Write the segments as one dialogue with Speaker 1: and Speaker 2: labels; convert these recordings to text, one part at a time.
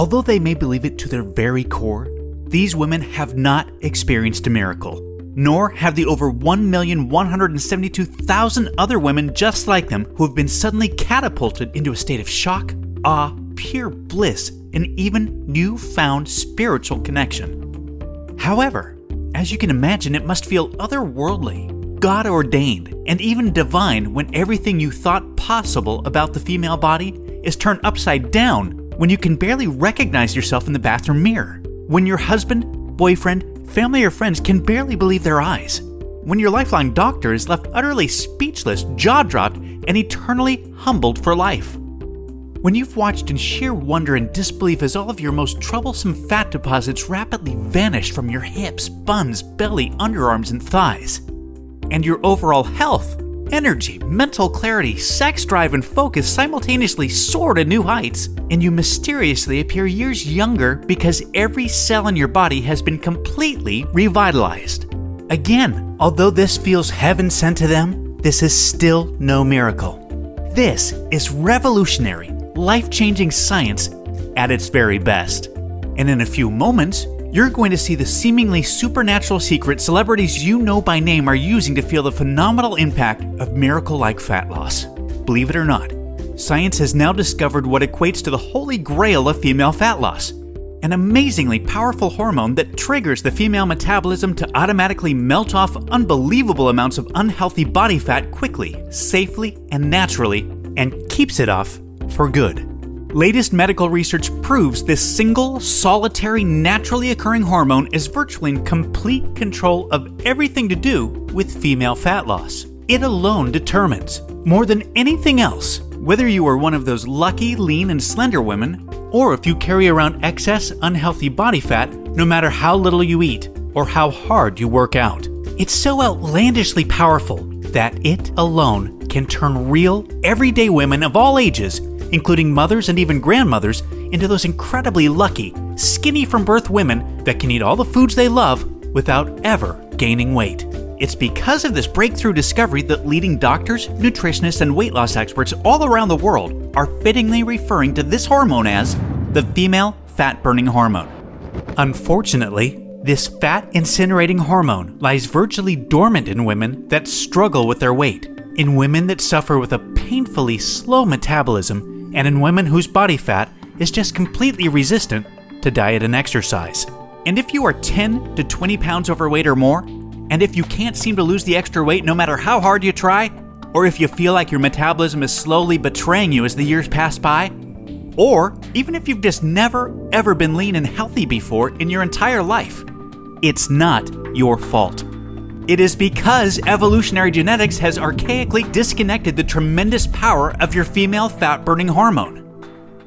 Speaker 1: Although they may believe it to their very core, these women have not experienced a miracle, nor have the over 1,172,000 other women just like them who have been suddenly catapulted into a state of shock, awe, pure bliss, and even newfound spiritual connection. However, as you can imagine, it must feel otherworldly, God-ordained, and even divine when everything you thought possible about the female body is turned upside down, when you can barely recognize yourself in the bathroom mirror, when your husband, boyfriend, family, or friends can barely believe their eyes, when your lifelong doctor is left utterly speechless, jaw-dropped, and eternally humbled for life. When you've watched in sheer wonder and disbelief as all of your most troublesome fat deposits rapidly vanish from your hips, buns, belly, underarms, and thighs, and your overall health, energy, mental clarity, sex drive, and focus simultaneously soar to new heights, and you mysteriously appear years younger because every cell in your body has been completely revitalized. Again, although this feels heaven sent to them, this is still no miracle. This is revolutionary, life-changing science at its very best. And in a few moments, you're going to see the seemingly supernatural secret celebrities you know by name are using to feel the phenomenal impact of miracle-like fat loss. Believe it or not, science has now discovered what equates to the holy grail of female fat loss, an amazingly powerful hormone that triggers the female metabolism to automatically melt off unbelievable amounts of unhealthy body fat quickly, safely, and naturally, and keeps it off for good. Latest medical research proves this single, solitary, naturally occurring hormone is virtually in complete control of everything to do with female fat loss. It alone determines, more than anything else, whether you are one of those lucky, lean, and slender women, or if you carry around excess, unhealthy body fat no matter how little you eat or how hard you work out. It's so outlandishly powerful that it alone can turn real, everyday women of all ages, including mothers and even grandmothers, into those incredibly lucky, skinny from birth women that can eat all the foods they love without ever gaining weight. It's because of this breakthrough discovery that leading doctors, nutritionists, and weight loss experts all around the world are fittingly referring to this hormone as the female fat-burning hormone. Unfortunately, this fat-incinerating hormone lies virtually dormant in women that struggle with their weight, in women that suffer with a painfully slow metabolism, and in women whose body fat is just completely resistant to diet and exercise. And if you are 10 to 20 pounds overweight or more, and if you can't seem to lose the extra weight no matter how hard you try, or if you feel like your metabolism is slowly betraying you as the years pass by, or even if you've just never ever been lean and healthy before in your entire life, it's not your fault. It is because evolutionary genetics has archaically disconnected the tremendous power of your female fat-burning hormone.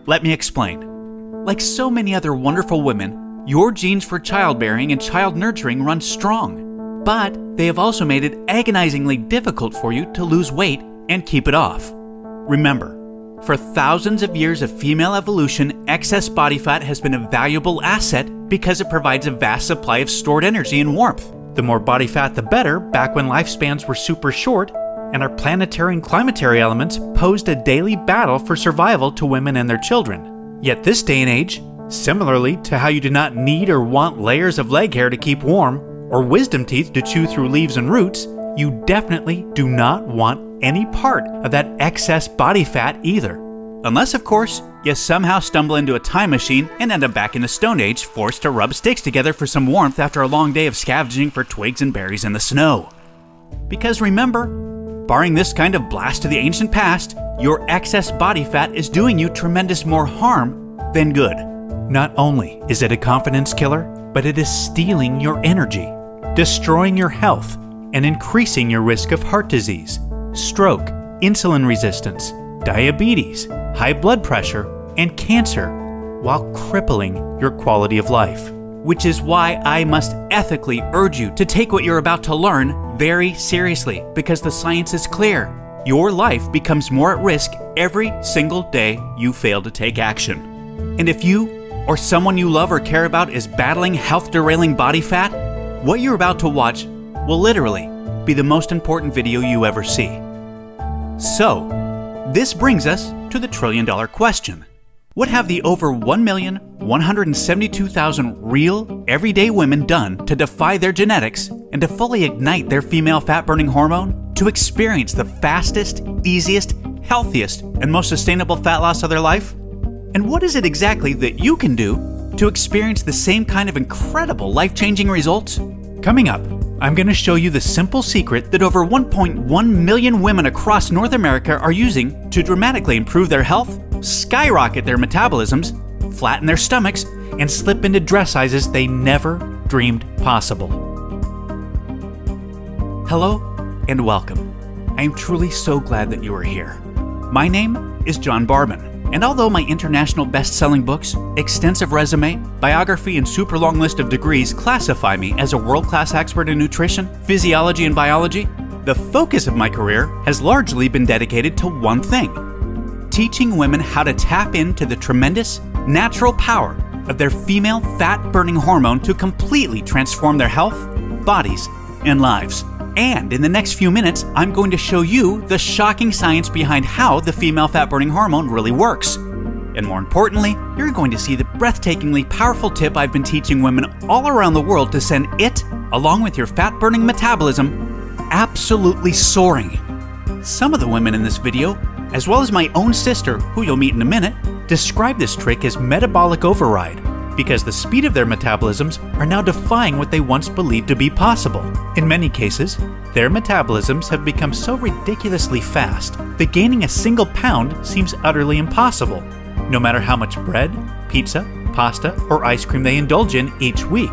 Speaker 1: Let me explain. Like so many other wonderful women, your genes for childbearing and child nurturing run strong, but they have also made it agonizingly difficult for you to lose weight and keep it off. Remember, for thousands of years of female evolution, excess body fat has been a valuable asset because it provides a vast supply of stored energy and warmth. The more body fat, the better, back when lifespans were super short, and our planetary and climatary elements posed a daily battle for survival to women and their children. Yet this day and age, similarly to how you do not need or want layers of leg hair to keep warm, or wisdom teeth to chew through leaves and roots, you definitely do not want any part of that excess body fat either. Unless, of course, you somehow stumble into a time machine and end up back in the Stone Age, forced to rub sticks together for some warmth after a long day of scavenging for twigs and berries in the snow. Because remember, barring this kind of blast to the ancient past, your excess body fat is doing you tremendous more harm than good. Not only is it a confidence killer, but it is stealing your energy, destroying your health, and increasing your risk of heart disease, stroke, insulin resistance, diabetes, high blood pressure, and cancer, while crippling your quality of life. Which is why I must ethically urge you to take what you're about to learn very seriously, because the science is clear. Your life becomes more at risk every single day you fail to take action. And if you or someone you love or care about is battling health-derailing body fat, what you're about to watch will literally be the most important video you ever see. So, this brings us to the trillion-dollar question. What have the over 1,172,000 real, everyday women done to defy their genetics and to fully ignite their female fat-burning hormone to experience the fastest, easiest, healthiest, and most sustainable fat loss of their life? And what is it exactly that you can do to experience the same kind of incredible life-changing results? Coming up, I'm going to show you the simple secret that over 1.1 million women across North America are using to dramatically improve their health, skyrocket their metabolisms, flatten their stomachs, and slip into dress sizes they never dreamed possible. Hello and welcome. I am truly so glad that you are here. My name is John Barban, and although my international best-selling books, extensive resume, biography, and super long list of degrees classify me as a world-class expert in nutrition, physiology, and biology, the focus of my career has largely been dedicated to one thing: teaching women how to tap into the tremendous, natural power of their female fat-burning hormone to completely transform their health, bodies, and lives. And in the next few minutes, I'm going to show you the shocking science behind how the female fat-burning hormone really works. And more importantly, you're going to see the breathtakingly powerful tip I've been teaching women all around the world to send it, along with your fat-burning metabolism, absolutely soaring. Some of the women in this video, as well as my own sister, who you'll meet in a minute, describe this trick as metabolic override, because the speed of their metabolisms are now defying what they once believed to be possible. In many cases, their metabolisms have become so ridiculously fast that gaining a single pound seems utterly impossible, no matter how much bread, pizza, pasta, or ice cream they indulge in each week,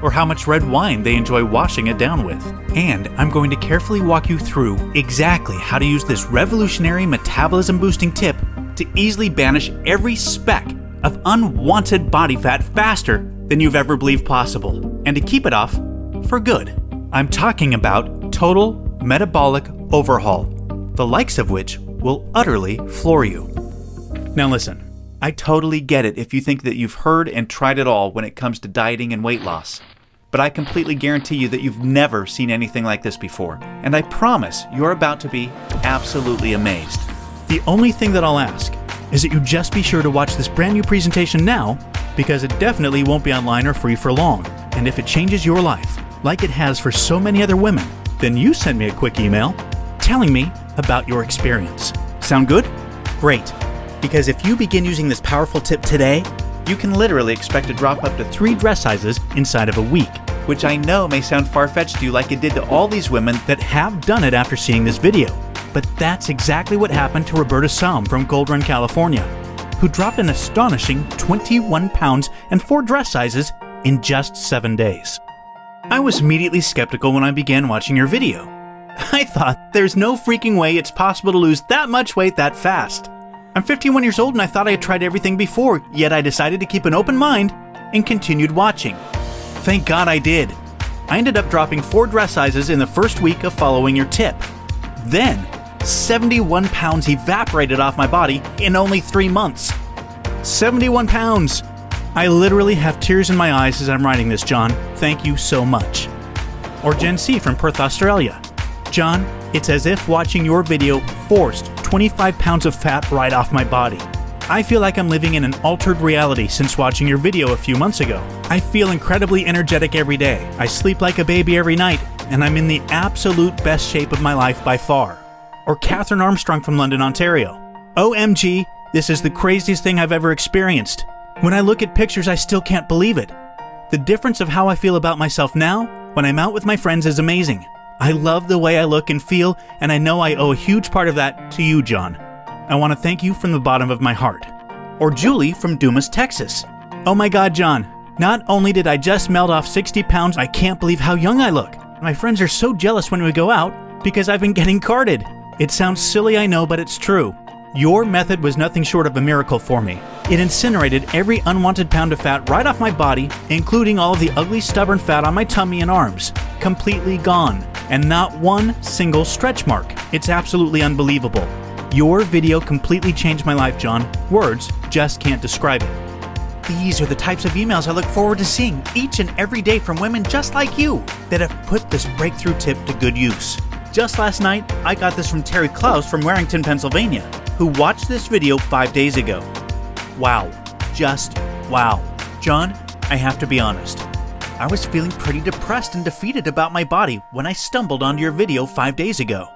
Speaker 1: or how much red wine they enjoy washing it down with. And I'm going to carefully walk you through exactly how to use this revolutionary metabolism-boosting tip to easily banish every speck of unwanted body fat faster than you've ever believed possible, and to keep it off for good. I'm talking about total metabolic overhaul, the likes of which will utterly floor you. Now listen, I totally get it if you think that you've heard and tried it all when it comes to dieting and weight loss, but I completely guarantee you that you've never seen anything like this before, and I promise you're about to be absolutely amazed. The only thing that I'll ask is that you just be sure to watch this brand new presentation now, because it definitely won't be online or free for long. And if it changes your life, like it has for so many other women, then you send me a quick email telling me about your experience. Sound good? Great. Because if you begin using this powerful tip today, you can literally expect to drop up to 3 dress sizes inside of a week, which I know may sound far-fetched to you like it did to all these women that have done it after seeing this video. But that's exactly what happened to Roberta Salm from Gold Run, California, who dropped an astonishing 21 pounds and 4 dress sizes in just 7 days. I was immediately skeptical when I began watching your video. I thought, there's no freaking way it's possible to lose that much weight that fast. I'm 51 years old and I thought I had tried everything before, yet I decided to keep an open mind and continued watching. Thank God I did. I ended up dropping 4 dress sizes in the first week of following your tip. Then, 71 pounds evaporated off my body in only 3 months. 71 pounds! I literally have tears in my eyes as I'm writing this, John. Thank you so much. Or Jen C. from Perth, Australia. John, it's as if watching your video forced 25 pounds of fat right off my body. I feel like I'm living in an altered reality since watching your video a few months ago. I feel incredibly energetic every day. I sleep like a baby every night, and I'm in the absolute best shape of my life by far. Or Catherine Armstrong from London, Ontario. OMG, this is the craziest thing I've ever experienced. When I look at pictures, I still can't believe it. The difference of how I feel about myself now when I'm out with my friends is amazing. I love the way I look and feel, and I know I owe a huge part of that to you, John. I want to thank you from the bottom of my heart. Or Julie from Dumas, Texas. Oh my God, John. Not only did I just melt off 60 pounds, I can't believe how young I look. My friends are so jealous when we go out because I've been getting carded. It sounds silly, I know, but it's true. Your method was nothing short of a miracle for me. It incinerated every unwanted pound of fat right off my body, including all of the ugly, stubborn fat on my tummy and arms. Completely gone. And not one single stretch mark. It's absolutely unbelievable. Your video completely changed my life, John. Words just can't describe it. These are the types of emails I look forward to seeing each and every day from women just like you that have put this breakthrough tip to good use. Just last night, I got this from Terry Klaus from Warrington, Pennsylvania, who watched this video 5 days ago. Wow. Just wow. John, I have to be honest. I was feeling pretty depressed and defeated about my body when I stumbled onto your video 5 days ago.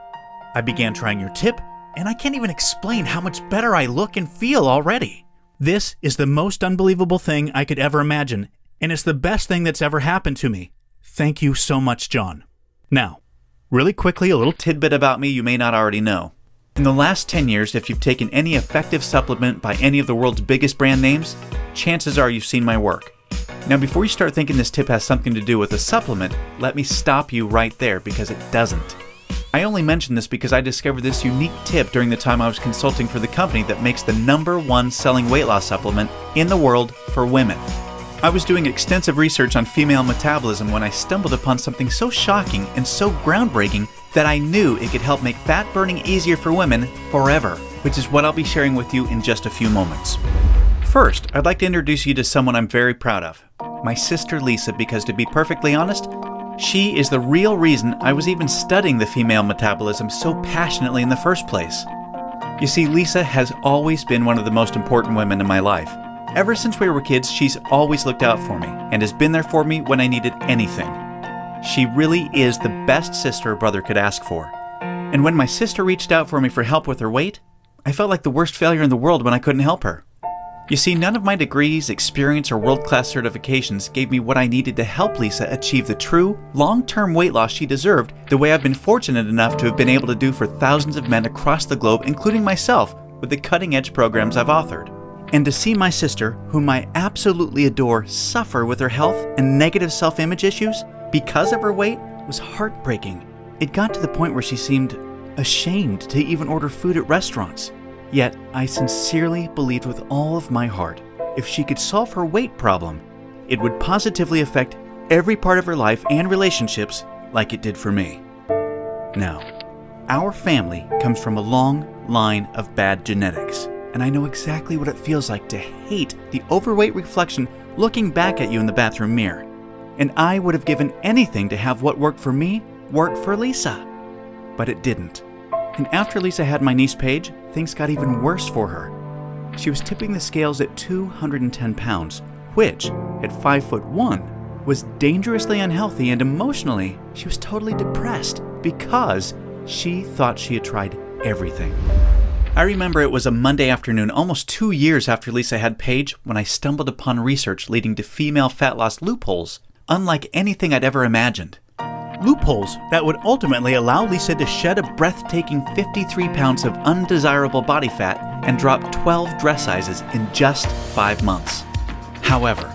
Speaker 1: I began trying your tip, and I can't even explain how much better I look and feel already. This is the most unbelievable thing I could ever imagine, and it's the best thing that's ever happened to me. Thank you so much, John. Now, really quickly, a little tidbit about me you may not already know. In the last 10 years, if you've taken any effective supplement by any of the world's biggest brand names, chances are you've seen my work. Now, before you start thinking this tip has something to do with a supplement, let me stop you right there because it doesn't. I only mention this because I discovered this unique tip during the time I was consulting for the company that makes the #1 selling weight loss supplement in the world for women. I was doing extensive research on female metabolism when I stumbled upon something so shocking and so groundbreaking that I knew it could help make fat burning easier for women forever, which is what I'll be sharing with you in just a few moments. First, I'd like to introduce you to someone I'm very proud of, my sister Lisa, because to be perfectly honest, she is the real reason I was even studying the female metabolism so passionately in the first place. You see, Lisa has always been one of the most important women in my life. Ever since we were kids, she's always looked out for me and has been there for me when I needed anything. She really is the best sister a brother could ask for. And when my sister reached out for me for help with her weight, I felt like the worst failure in the world when I couldn't help her. You see, none of my degrees, experience, or world-class certifications gave me what I needed to help Lisa achieve the true, long-term weight loss she deserved the way I've been fortunate enough to have been able to do for thousands of men across the globe, including myself, with the cutting-edge programs I've authored. And to see my sister, whom I absolutely adore, suffer with her health and negative self-image issues because of her weight was heartbreaking. It got to the point where she seemed ashamed to even order food at restaurants. Yet, I sincerely believed with all of my heart, if she could solve her weight problem, it would positively affect every part of her life and relationships like it did for me. Now, our family comes from a long line of bad genetics, and I know exactly what it feels like to hate the overweight reflection looking back at you in the bathroom mirror. And I would have given anything to have what worked for me work for Lisa. But it didn't. And after Lisa had my niece Paige, things got even worse for her. She was tipping the scales at 210 pounds, which, at 5'1", was dangerously unhealthy, and emotionally, she was totally depressed because she thought she had tried everything. I remember it was a Monday afternoon, almost 2 years after Lisa had Paige, when I stumbled upon research leading to female fat loss loopholes, unlike anything I'd ever imagined. Loopholes that would ultimately allow Lisa to shed a breathtaking 53 pounds of undesirable body fat and drop 12 dress sizes in just 5 months. However,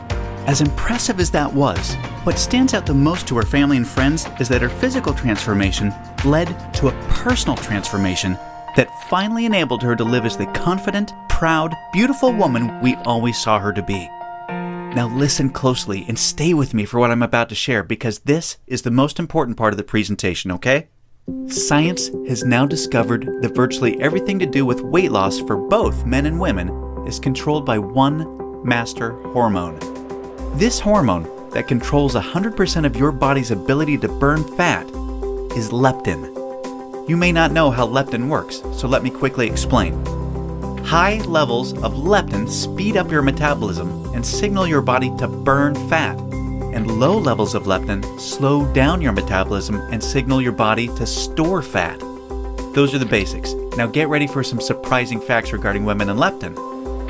Speaker 1: as impressive as that was, what stands out the most to her family and friends is that her physical transformation led to a personal transformation that finally enabled her to live as the confident, proud, beautiful woman we always saw her to be. Now listen closely and stay with me for what I'm about to share, because this is the most important part of the presentation, okay? Science has now discovered that virtually everything to do with weight loss for both men and women is controlled by one master hormone. This hormone that controls 100% of your body's ability to burn fat is leptin. You may not know how leptin works, so let me quickly explain. High levels of leptin speed up your metabolism and signal your body to burn fat, and low levels of leptin slow down your metabolism and signal your body to store fat. Those are the basics. Now get ready for some surprising facts regarding women and leptin.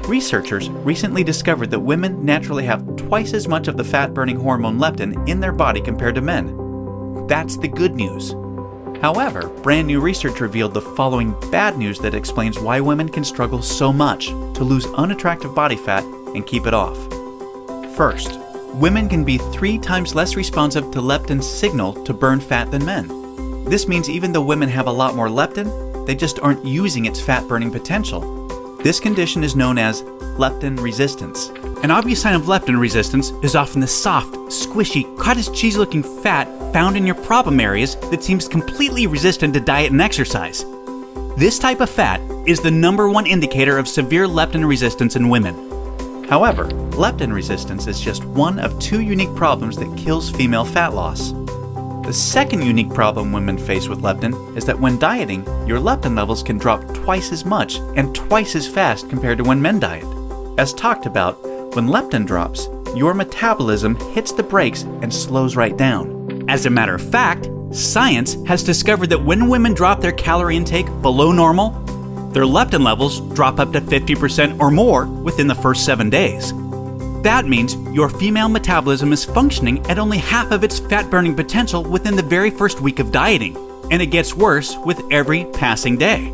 Speaker 1: Researchers recently discovered that women naturally have twice as much of the fat-burning hormone leptin in their body compared to men. That's the good news. However, brand new research revealed the following bad news that explains why women can struggle so much to lose unattractive body fat and keep it off. First, women can be 3 times less responsive to leptin's signal to burn fat than men. This means even though women have a lot more leptin, they just aren't using its fat-burning potential. This condition is known as leptin resistance. An obvious sign of leptin resistance is often the soft, squishy, cottage cheese-looking fat found in your problem areas that seems completely resistant to diet and exercise. This type of fat is the #1 indicator of severe leptin resistance in women. However, leptin resistance is just one of 2 unique problems that kills female fat loss. The second unique problem women face with leptin is that when dieting, your leptin levels can drop twice as much and twice as fast compared to when men diet. As talked about, when leptin drops, your metabolism hits the brakes and slows right down. As a matter of fact, science has discovered that when women drop their calorie intake below normal, their leptin levels drop up to 50% or more within the first 7 days. That means your female metabolism is functioning at only half of its fat-burning potential within the very first week of dieting, and it gets worse with every passing day.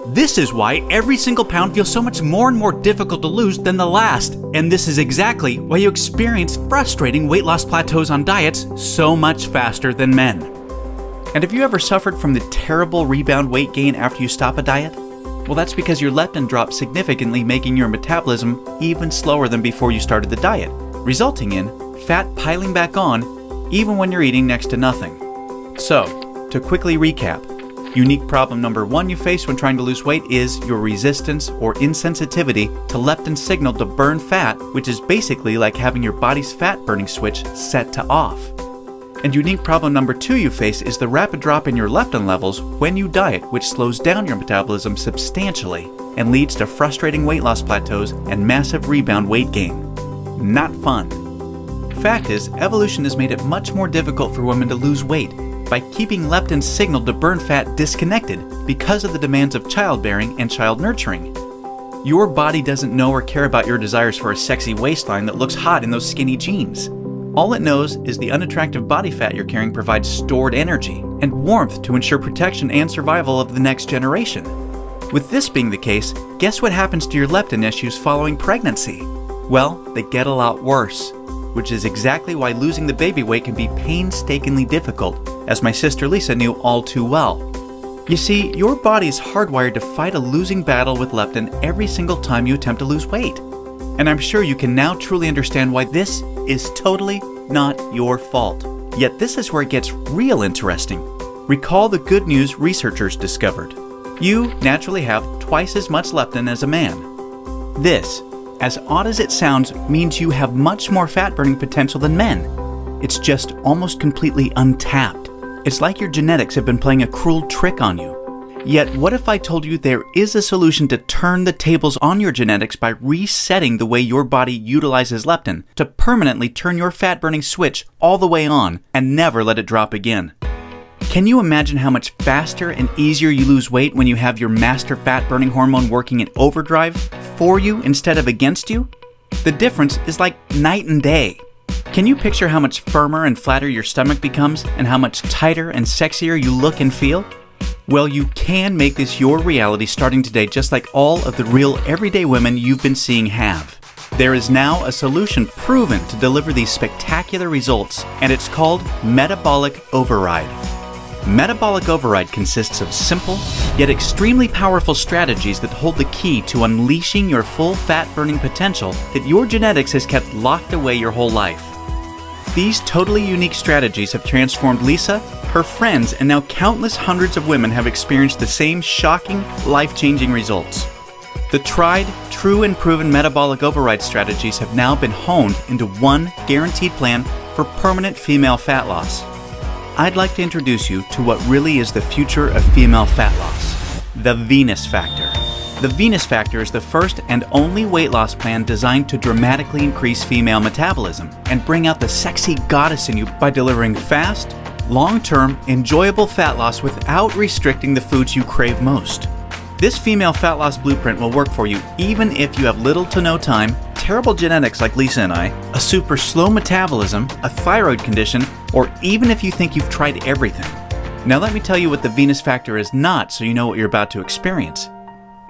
Speaker 1: This is why every single pound feels so much more and more difficult to lose than the last, and this is exactly why you experience frustrating weight loss plateaus on diets so much faster than men. And have you ever suffered from the terrible rebound weight gain after you stop a diet? Well, that's because your leptin drops significantly, making your metabolism even slower than before you started the diet, resulting in fat piling back on even when you're eating next to nothing. So, to quickly recap, unique problem number 1 you face when trying to lose weight is your resistance or insensitivity to leptin's signal to burn fat, which is basically like having your body's fat-burning switch set to off. And unique problem number 2 you face is the rapid drop in your leptin levels when you diet, which slows down your metabolism substantially and leads to frustrating weight loss plateaus and massive rebound weight gain. Not fun. Fact is, evolution has made it much more difficult for women to lose weight by keeping leptin's signal to burn fat disconnected because of the demands of childbearing and child nurturing. Your body doesn't know or care about your desires for a sexy waistline that looks hot in those skinny jeans. All it knows is the unattractive body fat you're carrying provides stored energy and warmth to ensure protection and survival of the next generation. With this being the case, guess what happens to your leptin issues following pregnancy? Well, they get a lot worse, which is exactly why losing the baby weight can be painstakingly difficult, as my sister Lisa knew all too well. You see, your body is hardwired to fight a losing battle with leptin every single time you attempt to lose weight. And I'm sure you can now truly understand why this is totally not your fault. Yet this is where it gets real interesting. Recall the good news researchers discovered. You naturally have twice as much leptin as a man. This, as odd as it sounds, means you have much more fat-burning potential than men. It's just almost completely untapped. It's like your genetics have been playing a cruel trick on you. Yet, what if I told you there is a solution to turn the tables on your genetics by resetting the way your body utilizes leptin to permanently turn your fat-burning switch all the way on and never let it drop again? Can you imagine how much faster and easier you lose weight when you have your master fat-burning hormone working in overdrive for you instead of against you? The difference is like night and day. Can you picture how much firmer and flatter your stomach becomes and how much tighter and sexier you look and feel? Well, you can make this your reality starting today, just like all of the real everyday women you've been seeing have. There is now a solution proven to deliver these spectacular results, and it's called Metabolic Override. Metabolic Override consists of simple, yet extremely powerful strategies that hold the key to unleashing your full fat-burning potential that your genetics has kept locked away your whole life. These totally unique strategies have transformed Lisa, her friends, and now countless hundreds of women have experienced the same shocking, life-changing results. The tried, true, and proven metabolic override strategies have now been honed into one guaranteed plan for permanent female fat loss. I'd like to introduce you to what really is the future of female fat loss, the Venus Factor. The Venus Factor is the first and only weight loss plan designed to dramatically increase female metabolism and bring out the sexy goddess in you by delivering fast, long-term, enjoyable fat loss without restricting the foods you crave most. This female fat loss blueprint will work for you even if you have little to no time, terrible genetics like Lisa and I, a super slow metabolism, a thyroid condition, or even if you think you've tried everything. Now let me tell you what the Venus Factor is not so you know what you're about to experience.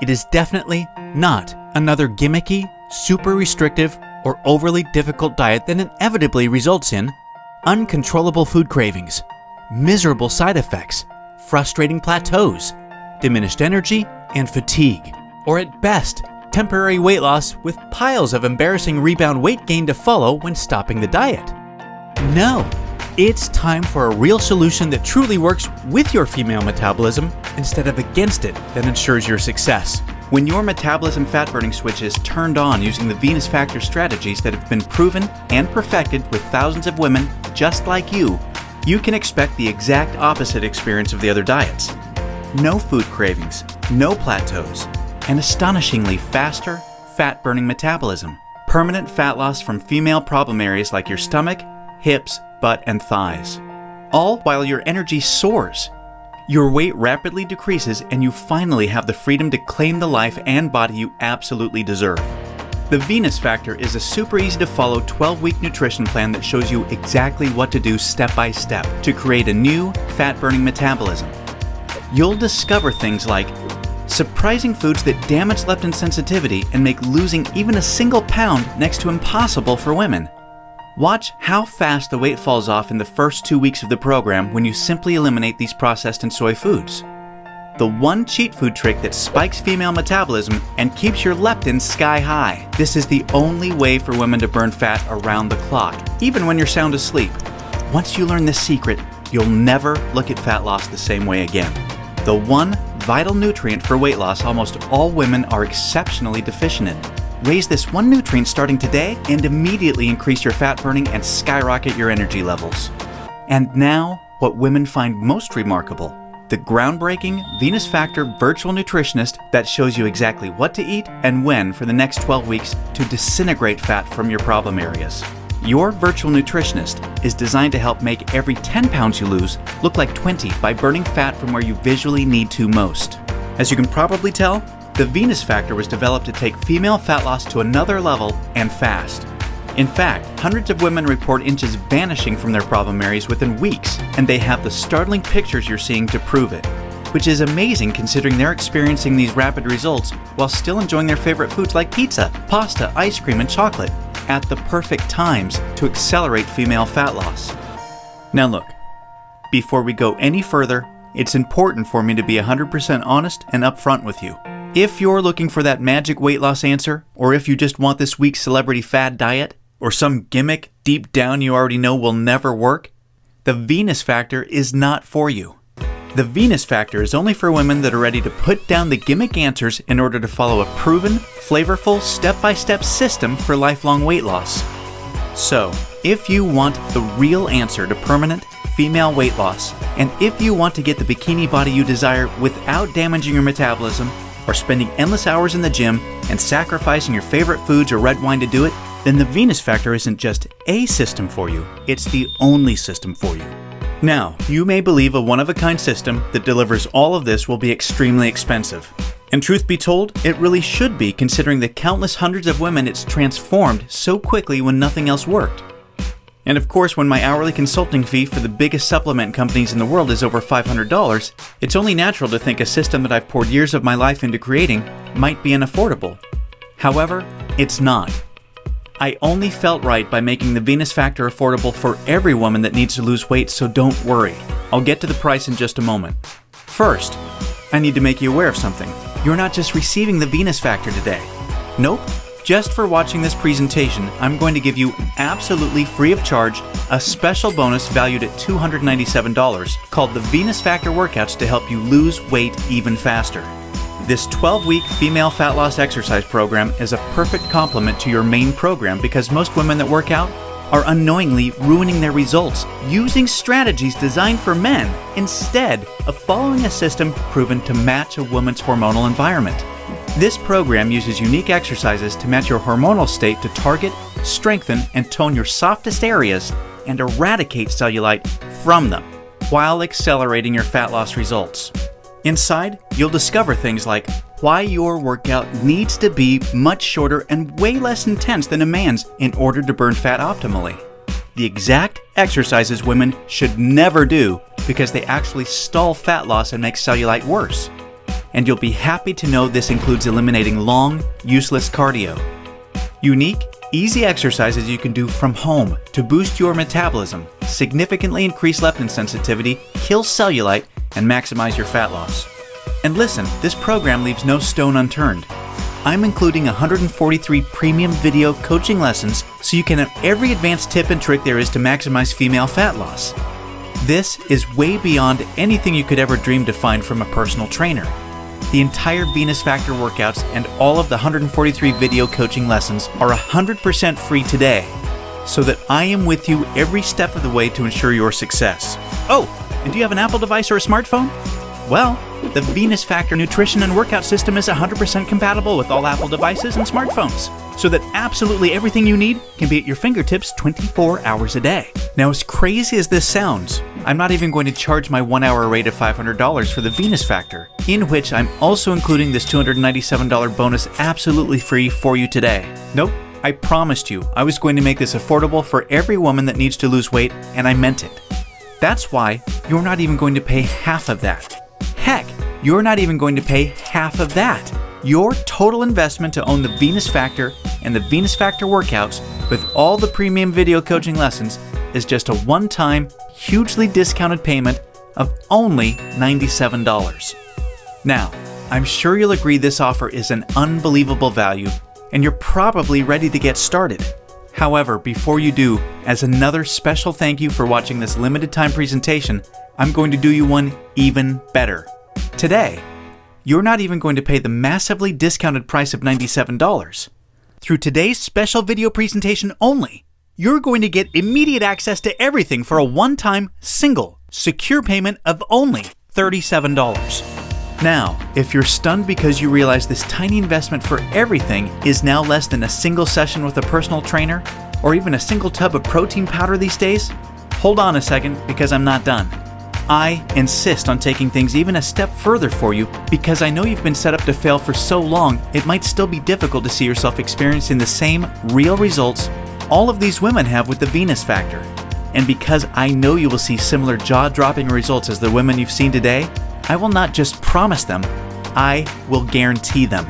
Speaker 1: It is definitely not another gimmicky, super restrictive, or overly difficult diet that inevitably results in uncontrollable food cravings, miserable side effects, frustrating plateaus, diminished energy, and fatigue, or at best, temporary weight loss with piles of embarrassing rebound weight gain to follow when stopping the diet. No, it's time for a real solution that truly works with your female metabolism instead of against it that ensures your success. When your metabolism fat-burning switch is turned on using the Venus Factor strategies that have been proven and perfected with thousands of women just like you can expect the exact opposite experience of the other diets. No food cravings, no plateaus, and astonishingly faster, fat-burning metabolism. Permanent fat loss from female problem areas like your stomach, hips, butt, and thighs. All while your energy soars. Your weight rapidly decreases and you finally have the freedom to claim the life and body you absolutely deserve. The Venus Factor is a super easy to follow 12-week nutrition plan that shows you exactly what to do step by step to create a new fat-burning metabolism. You'll discover things like surprising foods that damage leptin sensitivity and make losing even a single pound next to impossible for women. Watch how fast the weight falls off in the first 2 weeks of the program when you simply eliminate these processed and soy foods. The one cheat food trick that spikes female metabolism and keeps your leptin sky high. This is the only way for women to burn fat around the clock, even when you're sound asleep. Once you learn this secret, you'll never look at fat loss the same way again. The one vital nutrient for weight loss almost all women are exceptionally deficient in. Raise this one nutrient starting today and immediately increase your fat burning and skyrocket your energy levels. And now, what women find most remarkable. The groundbreaking Venus Factor virtual nutritionist that shows you exactly what to eat and when for the next 12 weeks to disintegrate fat from your problem areas. Your virtual nutritionist is designed to help make every 10 pounds you lose look like 20 by burning fat from where you visually need to most. As you can probably tell, the Venus Factor was developed to take female fat loss to another level and fast. In fact, hundreds of women report inches vanishing from their problem areas within weeks, and they have the startling pictures you're seeing to prove it, which is amazing considering they're experiencing these rapid results while still enjoying their favorite foods like pizza, pasta, ice cream, and chocolate at the perfect times to accelerate female fat loss. Now look, before we go any further, it's important for me to be 100% honest and upfront with you. If you're looking for that magic weight loss answer, or if you just want this week's celebrity fad diet, or some gimmick deep down you already know will never work, the Venus Factor is not for you. The Venus Factor is only for women that are ready to put down the gimmick answers in order to follow a proven, flavorful, step-by-step system for lifelong weight loss. So, if you want the real answer to permanent female weight loss, and if you want to get the bikini body you desire without damaging your metabolism, or spending endless hours in the gym and sacrificing your favorite foods or red wine to do it, then the Venus Factor isn't just a system for you, it's the only system for you. Now, you may believe a one-of-a-kind system that delivers all of this will be extremely expensive. And truth be told, it really should be considering the countless hundreds of women it's transformed so quickly when nothing else worked. And of course, when my hourly consulting fee for the biggest supplement companies in the world is over $500, it's only natural to think a system that I've poured years of my life into creating might be unaffordable. However, it's not. I only felt right by making the Venus Factor affordable for every woman that needs to lose weight, so don't worry. I'll get to the price in just a moment. First, I need to make you aware of something. You're not just receiving the Venus Factor today. Nope. Just for watching this presentation, I'm going to give you absolutely free of charge a special bonus valued at $297 called the Venus Factor Workouts to help you lose weight even faster. This 12-week female fat loss exercise program is a perfect complement to your main program because most women that work out are unknowingly ruining their results using strategies designed for men instead of following a system proven to match a woman's hormonal environment. This program uses unique exercises to match your hormonal state to target, strengthen, and tone your softest areas and eradicate cellulite from them while accelerating your fat loss results. Inside, you'll discover things like why your workout needs to be much shorter and way less intense than a man's in order to burn fat optimally. The exact exercises women should never do because they actually stall fat loss and make cellulite worse. And you'll be happy to know this includes eliminating long, useless cardio. Unique, easy exercises you can do from home to boost your metabolism, significantly increase leptin sensitivity, kill cellulite, and maximize your fat loss. And listen, this program leaves no stone unturned. I'm including 143 premium video coaching lessons so you can have every advanced tip and trick there is to maximize female fat loss. This is way beyond anything you could ever dream to find from a personal trainer. The entire Venus Factor workouts and all of the 143 video coaching lessons are 100% free today, so that I am with you every step of the way to ensure your success. Oh, and do you have an Apple device or a smartphone? Well, the Venus Factor nutrition and workout system is 100% compatible with all Apple devices and smartphones, so that absolutely everything you need can be at your fingertips 24 hours a day. Now, as crazy as this sounds, I'm not even going to charge my 1-hour rate of $500 for the Venus Factor, in which I'm also including this $297 bonus absolutely free for you today. Nope, I promised you I was going to make this affordable for every woman that needs to lose weight, and I meant it. That's why you're not even going to pay half of that. Heck, you're not even going to pay half of that. Your total investment to own the Venus Factor and the Venus Factor workouts with all the premium video coaching lessons is just a one-time, hugely discounted payment of only $97. Now, I'm sure you'll agree this offer is an unbelievable value, and you're probably ready to get started. However, before you do, as another special thank you for watching this limited time presentation, I'm going to do you one even better. Today, you're not even going to pay the massively discounted price of $97. Through today's special video presentation only, you're going to get immediate access to everything for a one-time, single, secure payment of only $37. Now, if you're stunned because you realize this tiny investment for everything is now less than a single session with a personal trainer, or even a single tub of protein powder these days, hold on a second because I'm not done. I insist on taking things even a step further for you because I know you've been set up to fail for so long it might still be difficult to see yourself experiencing the same real results all of these women have with the Venus Factor. And because I know you will see similar jaw-dropping results as the women you've seen today, I will not just promise them, I will guarantee them.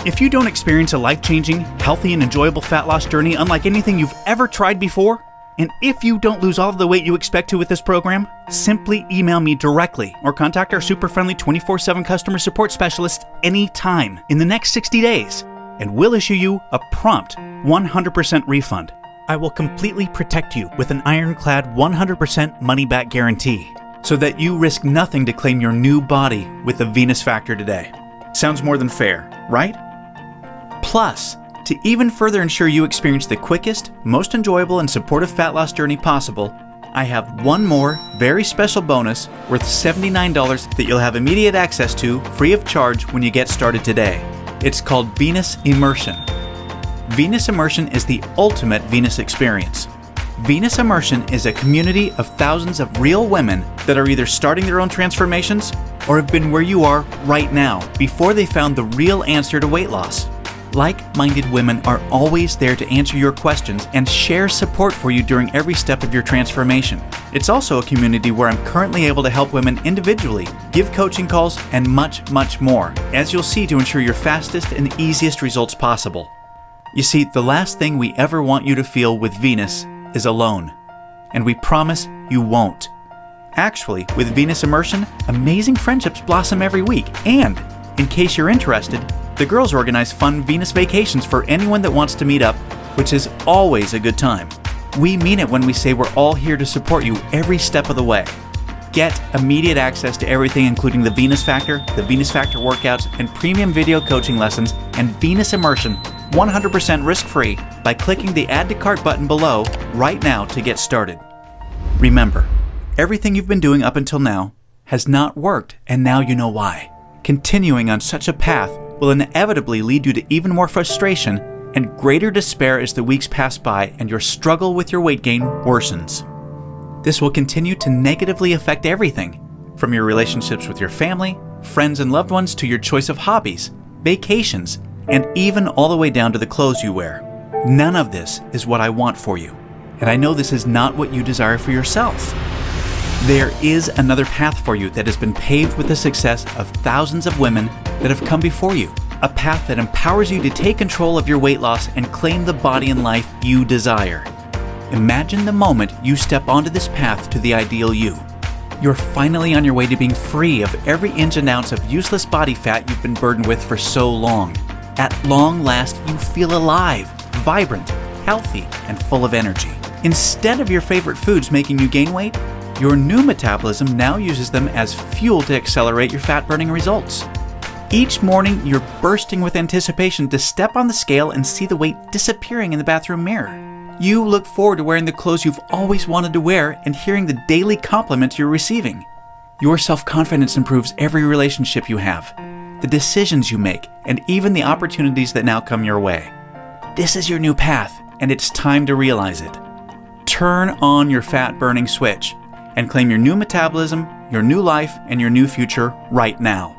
Speaker 1: If you don't experience a life-changing, healthy, and enjoyable fat loss journey unlike anything you've ever tried before, and if you don't lose all of the weight you expect to with this program, simply email me directly or contact our super friendly 24/7 customer support specialist anytime in the next 60 days, and we'll issue you a prompt 100% refund. I will completely protect you with an ironclad 100% money-back guarantee, so that you risk nothing to claim your new body with the Venus Factor today. Sounds more than fair, right? Plus, to even further ensure you experience the quickest, most enjoyable, and supportive fat loss journey possible, I have one more very special bonus worth $79 that you'll have immediate access to free of charge when you get started today. It's called Venus Immersion. Venus Immersion is the ultimate Venus experience. Venus Immersion is a community of thousands of real women that are either starting their own transformations or have been where you are right now before they found the real answer to weight loss. Like-minded women are always there to answer your questions and share support for you during every step of your transformation. It's also a community where I'm currently able to help women individually, give coaching calls, and much, much more, as you'll see, to ensure your fastest and easiest results possible. You see, the last thing we ever want you to feel with Venus is alone, and we promise you won't. Actually, with Venus Immersion, amazing friendships blossom every week, and in case you're interested, the girls organize fun Venus vacations for anyone that wants to meet up, which is always a good time. We mean it when we say we're all here to support you every step of the way. Get immediate access to everything, including the Venus Factor workouts, and premium video coaching lessons, and Venus Immersion 100% risk-free by clicking the Add to Cart button below right now to get started. Remember, everything you've been doing up until now has not worked, and now you know why. Continuing on such a path will inevitably lead you to even more frustration and greater despair as the weeks pass by and your struggle with your weight gain worsens. This will continue to negatively affect everything, from your relationships with your family, friends, and loved ones to your choice of hobbies, vacations, and even all the way down to the clothes you wear. None of this is what I want for you, and I know this is not what you desire for yourself. There is another path for you that has been paved with the success of thousands of women that have come before you, a path that empowers you to take control of your weight loss and claim the body and life you desire. Imagine the moment you step onto this path to the ideal you. You're finally on your way to being free of every inch and ounce of useless body fat you've been burdened with for so long. At long last, you feel alive, vibrant, healthy, and full of energy. Instead of your favorite foods making you gain weight, your new metabolism now uses them as fuel to accelerate your fat-burning results. Each morning, you're bursting with anticipation to step on the scale and see the weight disappearing in the bathroom mirror. You look forward to wearing the clothes you've always wanted to wear and hearing the daily compliments you're receiving. Your self-confidence improves every relationship you have, the decisions you make, and even the opportunities that now come your way. This is your new path, and it's time to realize it. Turn on your fat-burning switch and claim your new metabolism, your new life, and your new future right now.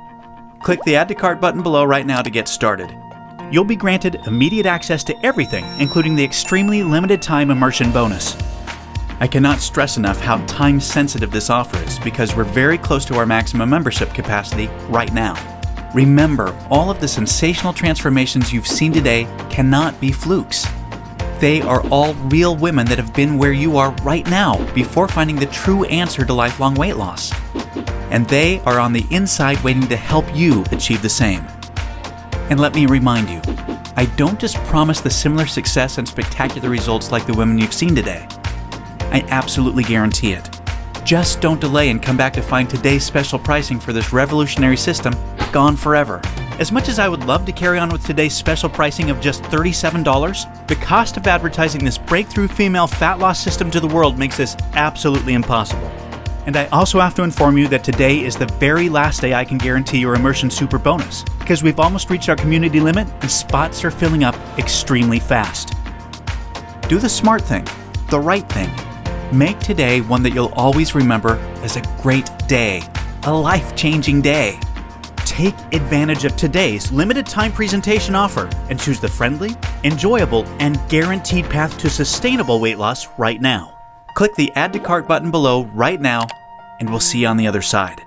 Speaker 1: Click the Add to Cart button below right now to get started. You'll be granted immediate access to everything, including the extremely limited time immersion bonus. I cannot stress enough how time-sensitive this offer is because we're very close to our maximum membership capacity right now. Remember, all of the sensational transformations you've seen today cannot be flukes. They are all real women that have been where you are right now before finding the true answer to lifelong weight loss. And they are on the inside waiting to help you achieve the same. And let me remind you, I don't just promise the similar success and spectacular results like the women you've seen today. I absolutely guarantee it. Just don't delay and come back to find today's special pricing for this revolutionary system gone forever. As much as I would love to carry on with today's special pricing of just $37, the cost of advertising this breakthrough female fat loss system to the world makes this absolutely impossible. And I also have to inform you that today is the very last day I can guarantee your Immersion Super Bonus, because we've almost reached our community limit and spots are filling up extremely fast. Do the smart thing, the right thing. Make today one that you'll always remember as a great day, a life-changing day. Take advantage of today's limited time presentation offer and choose the friendly, enjoyable, and guaranteed path to sustainable weight loss right now. Click the Add to Cart button below right now, and we'll see you on the other side.